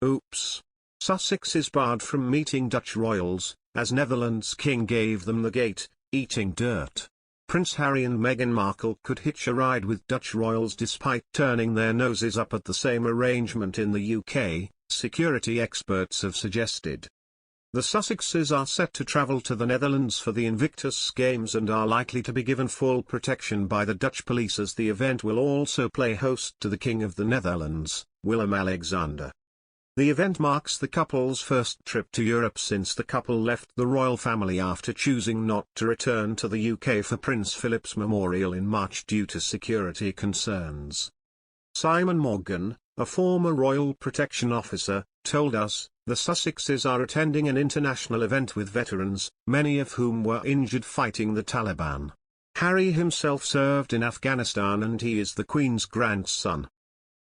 Oops. Sussex is barred from meeting Dutch royals, as Netherlands king gave them the gate, eating dirt. Prince Harry and Meghan Markle could hitch a ride with Dutch royals despite turning their noses up at the same arrangement in the UK, security experts have suggested. The Sussexes are set to travel to the Netherlands for the Invictus Games and are likely to be given full protection by the Dutch police, as the event will also play host to the King of the Netherlands, Willem-Alexander. The event marks the couple's first trip to Europe since the couple left the royal family after choosing not to return to the UK for Prince Philip's memorial in March due to security concerns. Simon Morgan, a former royal protection officer, told us, "The Sussexes are attending an international event with veterans, many of whom were injured fighting the Taliban. Harry himself served in Afghanistan and he is the Queen's grandson.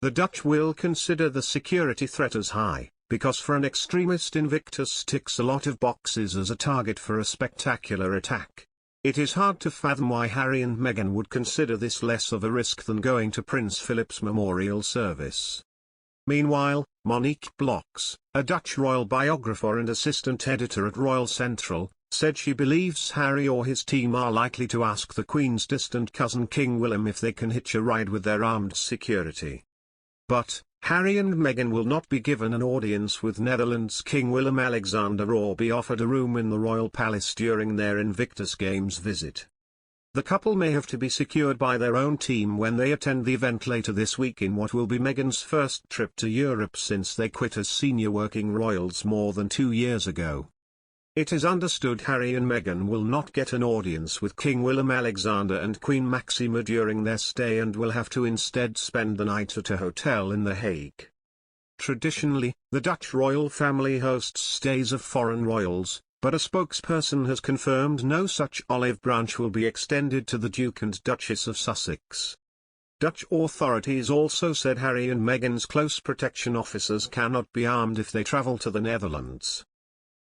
The Dutch will consider the security threat as high, because for an extremist Invictus ticks a lot of boxes as a target for a spectacular attack. It is hard to fathom why Harry and Meghan would consider this less of a risk than going to Prince Philip's memorial service." Meanwhile, Monique Blocks, a Dutch royal biographer and assistant editor at Royal Central, said she believes Harry or his team are likely to ask the Queen's distant cousin King Willem if they can hitch a ride with their armed security. But, Harry and Meghan will not be given an audience with Netherlands King Willem-Alexander or be offered a room in the royal palace during their Invictus Games visit. The couple may have to be secured by their own team when they attend the event later this week in what will be Meghan's first trip to Europe since they quit as senior working royals more than 2 years ago. It is understood Harry and Meghan will not get an audience with King Willem-Alexander and Queen Máxima during their stay and will have to instead spend the night at a hotel in The Hague. Traditionally, the Dutch royal family hosts stays of foreign royals, but a spokesperson has confirmed no such olive branch will be extended to the Duke and Duchess of Sussex. Dutch authorities also said Harry and Meghan's close protection officers cannot be armed if they travel to the Netherlands.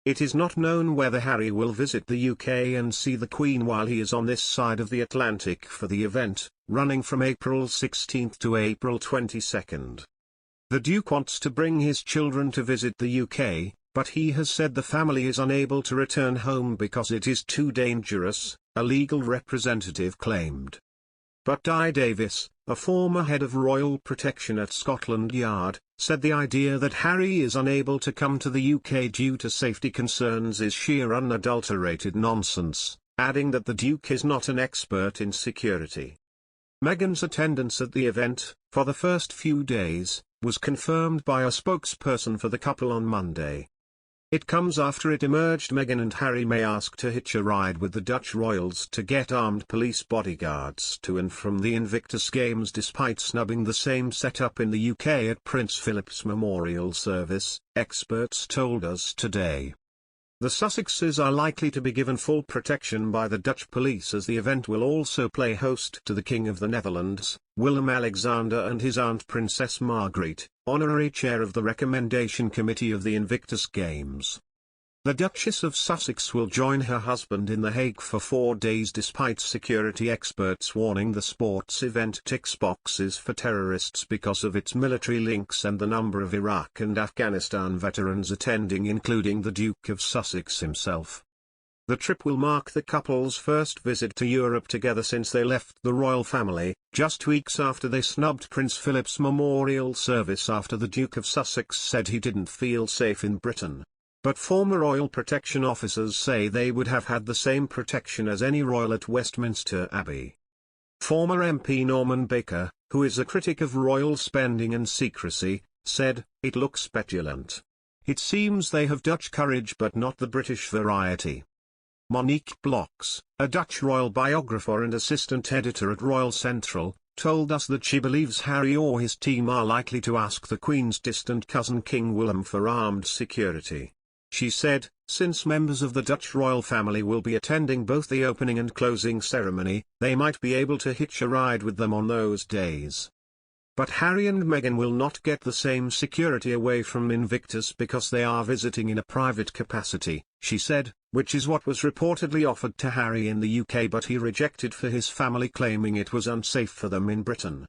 It is not known whether Harry will visit the UK and see the Queen while he is on this side of the Atlantic for the event, running from April 16 to April 22. The Duke wants to bring his children to visit the UK, but he has said the family is unable to return home because it is too dangerous, a legal representative claimed. But Di Davis, a former head of royal protection at Scotland Yard, said the idea that Harry is unable to come to the UK due to safety concerns is sheer unadulterated nonsense, adding that the Duke is not an expert in security. Meghan's attendance at the event, for the first few days, was confirmed by a spokesperson for the couple on Monday. It comes after it emerged Meghan and Harry may ask to hitch a ride with the Dutch royals to get armed police bodyguards to and from the Invictus Games despite snubbing the same setup in the UK at Prince Philip's memorial service, experts told us today. The Sussexes are likely to be given full protection by the Dutch police as the event will also play host to the King of the Netherlands, Willem-Alexander and his aunt Princess Margriet, honorary chair of the Recommendation Committee of the Invictus Games. The Duchess of Sussex will join her husband in The Hague for 4 days despite security experts warning the sports event ticks boxes for terrorists because of its military links and the number of Iraq and Afghanistan veterans attending including the Duke of Sussex himself. The trip will mark the couple's first visit to Europe together since they left the royal family, just weeks after they snubbed Prince Philip's memorial service after the Duke of Sussex said he didn't feel safe in Britain. But former royal protection officers say they would have had the same protection as any royal at Westminster Abbey. Former MP Norman Baker, who is a critic of royal spending and secrecy, said, "It looks petulant. It seems they have Dutch courage but not the British variety." Monique Blocks, a Dutch royal biographer and assistant editor at Royal Central, told us that she believes Harry or his team are likely to ask the Queen's distant cousin King Willem for armed security. She said, since members of the Dutch royal family will be attending both the opening and closing ceremony, they might be able to hitch a ride with them on those days. But Harry and Meghan will not get the same security away from Invictus because they are visiting in a private capacity, she said, which is what was reportedly offered to Harry in the UK but he rejected for his family claiming it was unsafe for them in Britain.